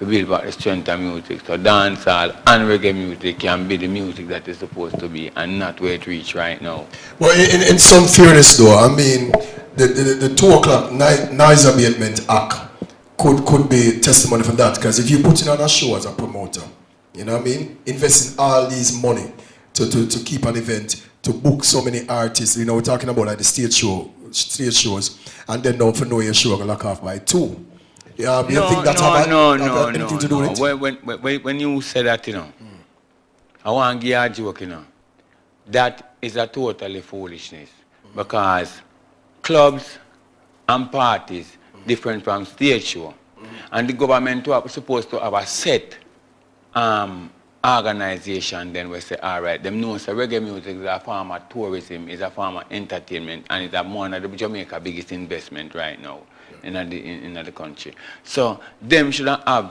to build back the strength of music. So dancehall and reggae music can be the music that it's supposed to be and not where it reach right now. Well, in some fairness though, I mean, the 2 o'clock noise abatement act could be testimony for that, because if you put it on a show as a promoter, you know what I mean, investing all these money to keep an event, to book so many artists, you know, we're talking about like the stage shows, and then now for know your show gonna lock off by 2. Yeah, you think that have anything to do with it? When you say that, you know, I want to give you a joke, you know. That is a totally foolishness, because clubs and parties different from stage show, and the government is supposed to have a set organization. Then we say, all right, them know so reggae music is a form of tourism, is a form of entertainment, and it's one of the Jamaica biggest investment right now in the country. So them shouldn't have